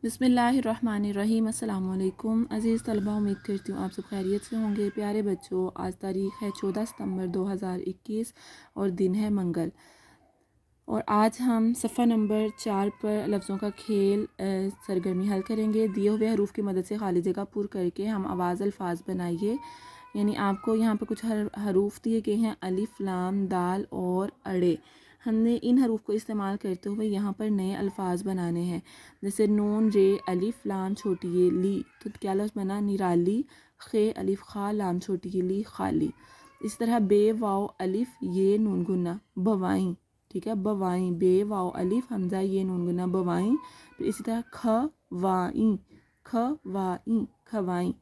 बिस्मिल्लाहिर्रहमानिर्रहीम। अस्सलाम वालेकुम अज़ीज़ तलबा, उम्मीद करती हूँ आप सब खैरियत से होंगे। प्यारे बच्चों, आज तारीख़ है 14 सितंबर 2021 और दिन है मंगल। और आज हम सफ़ा नंबर 4 पर लफ्ज़ों का खेल सरगर्मी हल करेंगे। दिए हुए हरूफ की मदद से खाली जगह पुर करके हम आवाज़ अल्फाज बनाइए। यानी आपको यहाँ पर कुछ हरूफ दिए गए हैं, अलिफ, लाम, दाल और अड़े। हमने इन हरूफ को इस्तेमाल करते हुए यहाँ पर नए अल्फाज बनाने हैं, जैसे नून, रे, अलिफ, लाम, छोटी ये, ली। तो क्या लफ्ज़ बना? निराली। खे, अलिफ, खा, लाम, छोटी ये, ली, खाली। इस तरह बे, वाव, अलिफ, ये, नून गुन्ना, बवाई। ठीक है, बवाई। बे, वाव, अलिफ, हमजा, ये, नून गुन्ना, बवाई। फिर इसी तरह ख, वाई, ख, वाई, खवाई।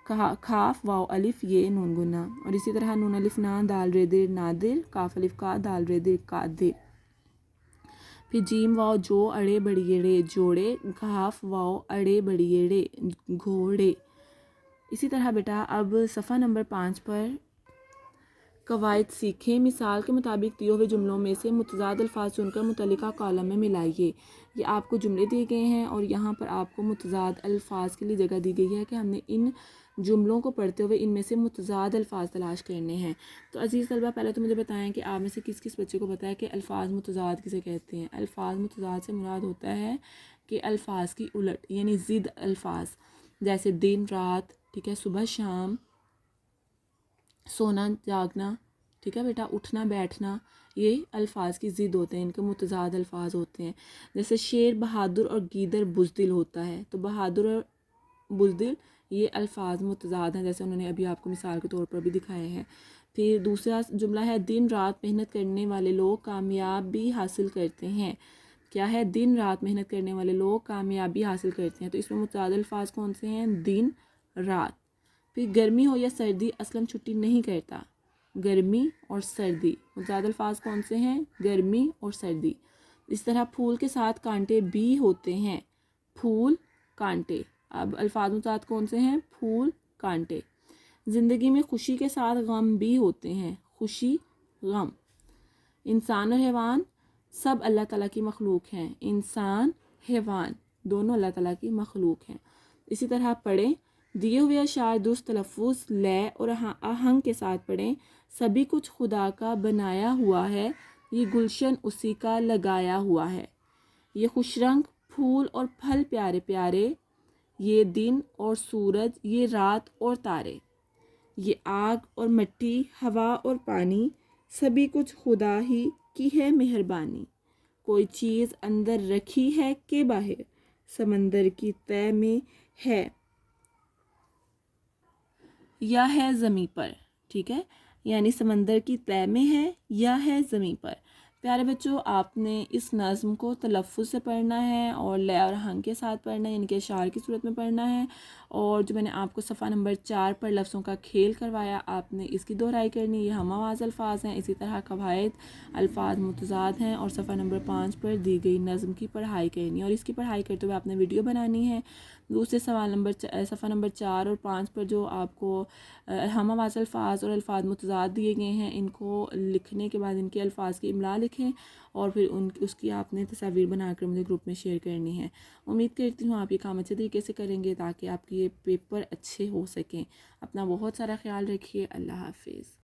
खाफ, वाव, अलिफ, ये, नून गुन्ना। और इसी तरह नून, अलिफ, ना, दाल, रे, दिर, नादिर। काफ, अलिफ, का, दाल, रे, दिर, कादिर। फिर जीम, वाव, जो, अड़े, बड़ी एड़े, जोड़े। घाफ, वाव, अड़े, बड़ी एड़े, घोड़े। इसी तरह बेटा अब सफ़ा नंबर 5 पर कवायद सीखें। मिसाल के मुताबिक दिए हुए जुमलों में से मुतज़ाद अल्फाज चुनकर मुतल्लिका कॉलम में मिलाइए। ये आपको जुमले दिए गए हैं और यहाँ पर आपको मुतज़ाद अल्फाज के लिए जगह दी गई है कि हमने इन जुमलों को पढ़ते हुए इनमें से मुतज़ाद अल्फाज तलाश करने हैं। तो अज़ीज़ तलबा, पहले तो मुझे बताएं कि आप में से किस किस बच्चे को पता है कि अल्फाज मुतज़ाद किसे कहते हैं। अल्फाज मुतज़ाद से मुराद होता है कि अल्फाज की उलट यानी ज़िद अल्फाज, जैसे दिन रात, ठीक है, सुबह शाम, सोना जागना, ठीक है बेटा, उठना बैठना, ये अल्फाज की ज़िद होते हैं, इनके मुतज़ाद अल्फाज होते हैं। जैसे शेर बहादुर और गीदड़ बुज़दिल होता है, तो बहादुर और बुज़दिल ये अल्फाज मुतज़ाद हैं, जैसे उन्होंने अभी आपको मिसाल के तौर पर भी दिखाए हैं। फिर दूसरा जुमला है, दिन रात मेहनत करने वाले लोग कामयाबी हासिल करते हैं। क्या है? दिन रात मेहनत करने वाले लोग कामयाबी हासिल करते हैं। तो इसमें मुतज़ाद अल्फाज कौन से हैं? दिन, रात। फिर गर्मी हो या सर्दी, असलम छुट्टी नहीं करता। गर्मी और सर्दी, मुतज़ाद अल्फाज कौन से हैं? गर्मी और सर्दी। इस तरह फूल के साथ कांटे भी होते हैं। फूल, कांटे। अब अल्फाज मुतज़ाद कौन से हैं? फूल, कांटे। ज़िंदगी में खुशी के साथ गम भी होते हैं। खुशी, गम। इंसान और हैवान सब अल्लाह ताला की मखलूक हैं। इंसान, हैवान दोनों अल्लाह ताला की मखलूक हैं। इसी तरह पढ़ें। दिए हुए अशार दुरुस्त तलफ़ुज़, लय और आहंग के साथ पढ़ें। सभी कुछ खुदा का बनाया हुआ है, ये गुलशन उसी का लगाया हुआ है। ये खुशरंग फूल और फल प्यारे प्यारे, ये दिन और सूरज, ये रात और तारे। ये आग और मिट्टी, हवा और पानी, सभी कुछ खुदा ही की है मेहरबानी। कोई चीज़ अंदर रखी है कि बाहर, समंदर की तह में है या है ज़मीं पर। ठीक है, यानी समंदर की तह में है या है ज़मीं पर। प्यारे बच्चों, आपने इस नज़्म को तलफ़्फ़ुज़ से पढ़ना है और लय और आहंग के साथ पढ़ना है, यानी कि अशार की सूरत में पढ़ना है। और जो मैंने आपको सफ़ा नंबर 4 पर लफ्ज़ों का खेल करवाया, आपने इसकी दोहराई करनी है। ये हम आवाज़ अल्फाज हैं। इसी तरह कवायद अल्फाज मुतज़ाद हैं और सफ़ा नंबर 5 पर दी गई नज़्म की पढ़ाई करनी है। और इसकी पढ़ाई करते हुए आपने वीडियो बनानी है। दूसरे सवाल नंबर सफ़ा नंबर 4 और 5 पर जो आपको हम आवाज़ अल्फाज और अल्फाज मुतज़ाद दिए गए हैं, इनको लिखने के बाद इनके अल्फाज की इमला लिखें और फिर उसकी आपने तस्वीर बनाकर मुझे ग्रुप में शेयर करनी है। उम्मीद करती हूँ आप ये काम अच्छे तरीके से करेंगे ताकि आपके ये पेपर अच्छे हो सकें। अपना बहुत सारा ख्याल रखिए। अल्लाह हाफिज़।